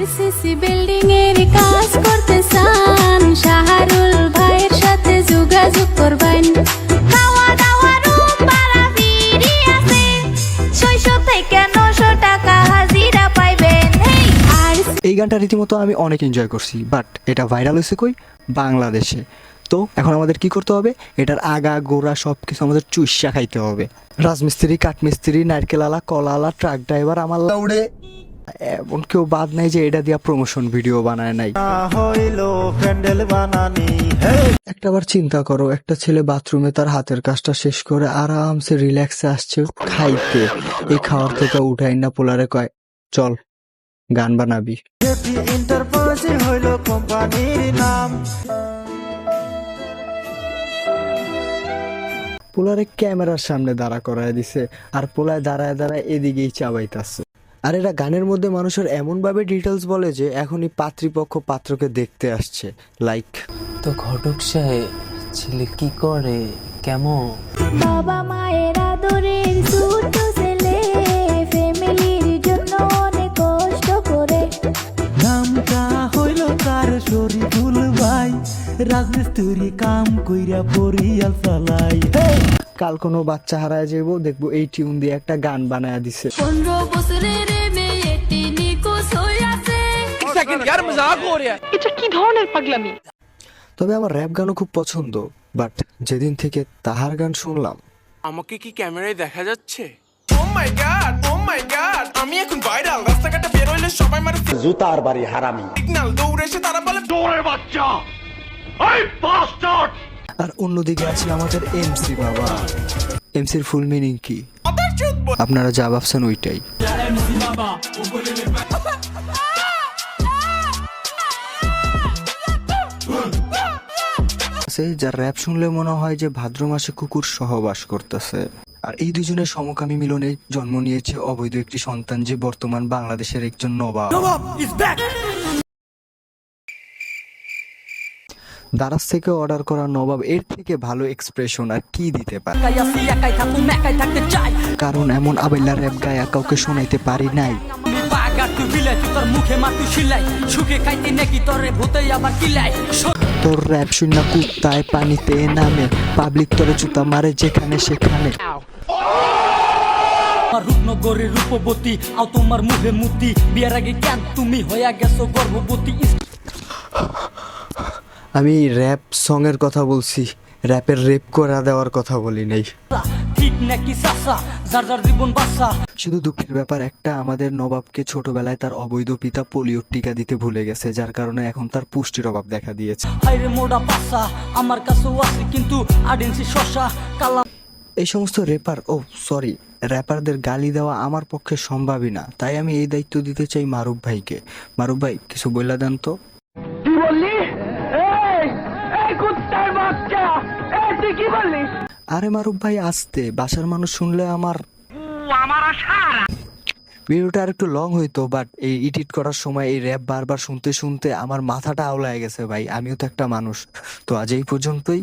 RCC building এর কাজ করতে চান, শাহরুল ভাইয়ের সাথে যোগাযোগ করবেন। খাওয়া দাওয়া রুম ভাড়া ফ্রি আছে, 600 থেকে 900 টাকা হাজিরা পাইবেন। এই গানটা রীতিমতো আমি অনেক এনজয় করছি, বাট এটা ভাইরাল হয়েছে কই? বাংলাদেশে। তো এখন আমাদের কি করতে হবে? এটার আগা গোড়া সব কিছু আমাদের চুইসা খাইতে হবে। রাজমিস্ত্রি, কাঠমিস্ত্রি, নারকেল আলা, কলা আলা, ট্রাক ড্রাইভার আমার লাউড়ে এমন কেউ বাদ নাই যে এটা দিয়া প্রমোশন ভিডিও বানায় নাই। একটাবার চিন্তা করো, একটা ছেলে বাথরুমে তার হাতের কাজটা শেষ করে আরামসে রিল্যাক্সে আসছে খাইতে, এই খাওয়ার থেকে উঠাই না পোলারে কয় চল গান বানাবি। হইল কোম্পানির নাম, পোলারে ক্যামেরার সামনে দাঁড়া করায় দিছে, আর পোলায় দাঁড়ায় দাঁড়ায় এদিকেই চাবাইতাছে। আর এরা গানের মধ্যে মানুষের এমন ভাবে ডিটেলস বলে যে এখনই পাত্রীপক্ষ পাত্রকে দেখতে আসছে। লাইক, তো ঘটক সাহেব ছেলে কি করে কেমন? বাবা মায়ের আদরের ছোট ছেলে, ফ্যামিলির জন্য অনেক কষ্ট করে। নামটা হইল তার শরীফুল ভাই, রাজমিস্ত্রি কাম কইরা পরিয়াল চালাই। কাল কোনো বাচ্চা হারায় যাবো, দেখবো এই টিউন দিয়ে একটা গান বানায় দিছে। 15 বছরের মেয়েটি নিখোঁজ হয়ে আছে। এটা কি ধরনের পাগলামি? তবে আমার র্যাপ গানও খুব পছন্দ, বাট যেদিন থেকে তাহার গান শুনলাম। আমাকে কি ক্যামেরায় দেখা যাচ্ছে? ও মাই গড, আমি এখন ভাইরাল। রাস্তাঘাটে বের হইলে সবাই মারে জুতার বাড়ি হারামি সিগন্যাল, দৌড়ে এসে তারা বলে দৌড়ের বাচ্চা, এই বাস্টার্ড। আর অন্যদিকে আছে আমাদের এমসি বাবা। এমসির ফুল মিনিং কি আপনারা যা ভাবছেন ওইটাই। যার র্যাপ শুনলে মনে হয় যে ভাদ্র মাসে কুকুর সহবাস করতেছে। আর এই দুজনের সমকামী মিলনে জন্ম নিয়েছে অবৈধ একটি সন্তান, যে বর্তমান বাংলাদেশের একজন নবাব। দারাজ থেকে অর্ডার করা নবাব, এর থেকে ভালো এক্সপ্রেশন আর কি দিতে পারে? কারণ এমন আবেলা র্যাপ গায়া কাউকে শোনাইতে পারি নাই। তোর র্যাপ শুনে কুত্তায় পানিতে নামে, পাবলিক তোরে জুতা মারে যেখানে সেখানে। রূপনগরের রূপবতী আও তোমার মুখে মুতি, বিয়ের আগে কেন তুমি হইয়া গেছো গর্ভবতী? আমি র্যাপ সং এর কথা বলছি, র্যাপের রেপ করে দেওয়ার কথা বলি নাই। ঠিক নাকি চাচা, যার যার জীবন বাঁচা। শুধু দুঃখের ব্যাপার একটা, আমাদের নবাবকে ছোটবেলায় তার অবৈধ পিতা পোলিওর টিকা দিতে ভুলে গেছে, যার কারণে এখন তার পুষ্টির অভাব দেখা দিয়েছে। হাইরে মোড়া পাশা আমার কাছেও আছে, কিন্তু আডেন্সি শশা কালা। এই সমস্ত র্যাপারদের গালি দেওয়া আমার পক্ষে সম্ভবই না, তাই আমি এই দায়িত্ব দিতে চাই মারুফ ভাইকে। মারুফ ভাই কিছু বললা দেন তো। কি বললি? এই কুত্তার বাচ্চা, তুই কি বললি? আরে মারুফ ভাই আস্তে, বাসার মানুষ শুনলে আমার ভিডিওটা আর একটু লং হইতো, বাট এই এডিট করার সময় এই র্যাপ বারবার শুনতে শুনতে আমার মাথাটা আওলায় গেছে ভাই। আমিও তো একটা মানুষ। তো আজ এই পর্যন্তই।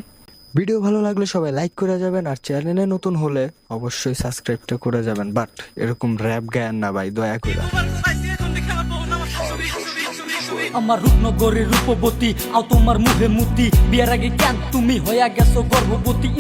ভিডিও ভালো লাগলে সবাই লাইক করে যাবেন, আর চ্যানেলে নতুন হলে অবশ্যই সাবস্ক্রাইবটা করে যাবেন। বাট এরকম র্যাপ গায়েন না ভাই, দয়া করে। আমার রূপনগরের রূপবতী আও তোমার মুখে মুতি, বিয়ের আগে কেন তুমি হইয়া গেছো গর্ভবতী?